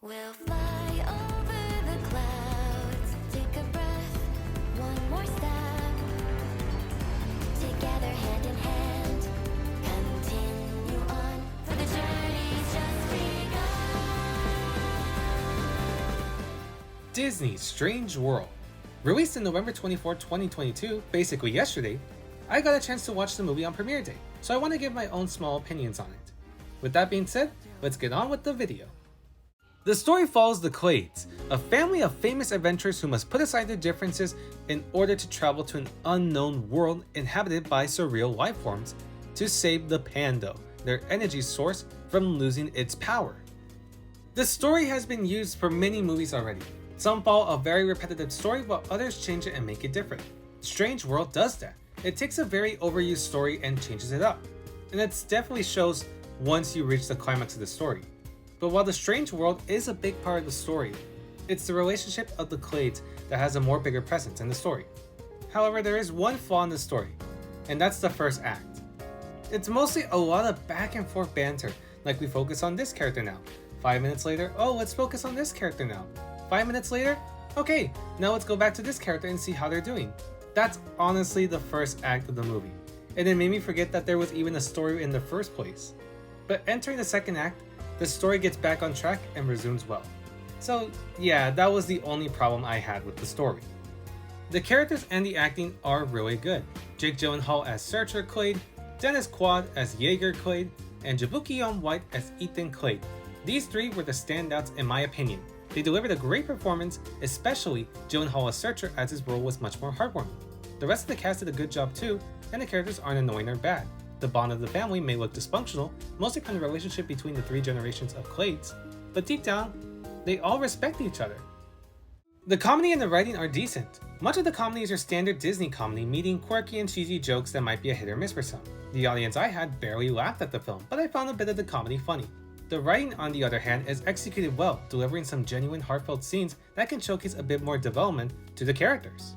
We'll fly over the clouds, take a breath, one more step, together hand in hand, continue on, for the journey's just begun. Disney's Strange World. Released in November 24, 2022, basically yesterday, I got a chance to watch the movie on premiere day, so I want to give my own small opinions on it. With that being said, let's get on with the video. The story follows the Clades, a family of famous adventurers who must put aside their differences in order to travel to an unknown world inhabited by surreal life forms to save the Pando, their energy source, from losing its power. The story has been used for many movies already. Some follow a very repetitive story while others change it and make it different. Strange World does that. It takes a very overused story and changes it up. And it definitely shows once you reach the climax of the story. But while the Strange World is a big part of the story, it's the relationship of the Clades that has a more bigger presence in the story. However, there is one flaw in the story, and that's the first act. It's mostly a lot of back and forth banter, like we focus on this character now. 5 minutes later, oh, let's focus on this character now. 5 minutes later, okay, now let's go back to this character and see how they're doing. That's honestly the first act of the movie, and it made me forget that there was even a story in the first place. But entering the second act, the story gets back on track and resumes well. So yeah, that was the only problem I had with the story. The characters and the acting are really good. Jake Gyllenhaal as Searcher Clade, Dennis Quaid as Jaeger Clade, and Jabuki White as Ethan Clade. These three were the standouts in my opinion. They delivered a great performance, especially Gyllenhaal as Searcher, as his role was much more heartwarming. The rest of the cast did a good job too, and the characters aren't annoying or bad. The bond of the family may look dysfunctional, mostly from the relationship between the three generations of Clades, but deep down, they all respect each other. The comedy and the writing are decent. Much of the comedy is your standard Disney comedy, meeting quirky and cheesy jokes that might be a hit or miss for some. The audience I had barely laughed at the film, but I found a bit of the comedy funny. The writing, on the other hand, is executed well, delivering some genuine heartfelt scenes that can showcase a bit more development to the characters.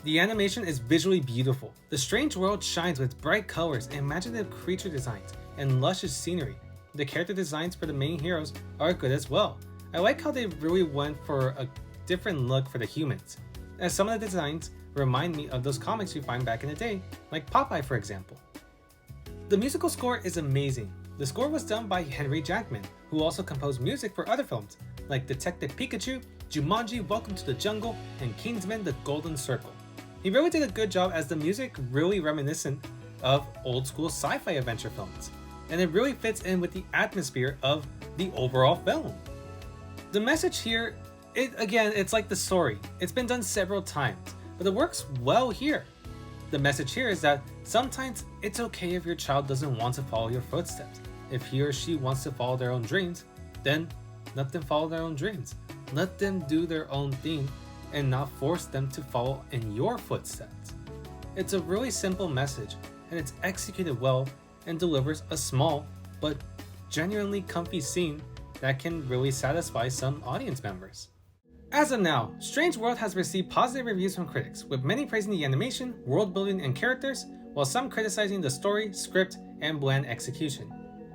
The animation is visually beautiful. The Strange World shines with bright colors, imaginative creature designs, and luscious scenery. The character designs for the main heroes are good as well. I like how they really went for a different look for the humans, as some of the designs remind me of those comics you find back in the day, like Popeye for example. The musical score is amazing. The score was done by Henry Jackman, who also composed music for other films, like Detective Pikachu, Jumanji: Welcome to the Jungle, and Kingsman: The Golden Circle. He really did a good job, as the music really reminiscent of old school sci-fi adventure films, and it really fits in with the atmosphere of the overall film. The message here, it's like the story. It's been done several times, but it works well here. The message here is that sometimes it's okay if your child doesn't want to follow your footsteps. If he or she wants to follow their own dreams, then let them follow their own dreams. Let them do their own thing and not force them to follow in your footsteps. It's a really simple message, and it's executed well and delivers a small but genuinely comfy scene that can really satisfy some audience members. As of now, Strange World has received positive reviews from critics, with many praising the animation, world building, and characters, while some criticizing the story, script, and bland execution.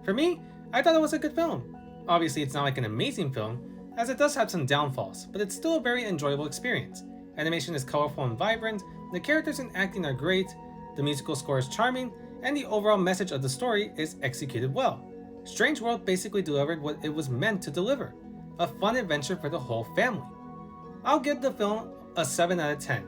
For me, I thought it was a good film. Obviously, it's not like an amazing film, as it does have some downfalls, but it's still a very enjoyable experience. Animation is colorful and vibrant, the characters and acting are great, the musical score is charming, and the overall message of the story is executed well. Strange World basically delivered what it was meant to deliver, a fun adventure for the whole family. I'll give the film a 7 out of 10.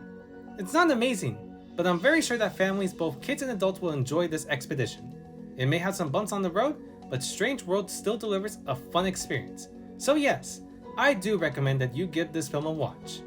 It's not amazing, but I'm very sure that families, both kids and adults, will enjoy this expedition. It may have some bumps on the road, but Strange World still delivers a fun experience. So yes, I do recommend that you give this film a watch.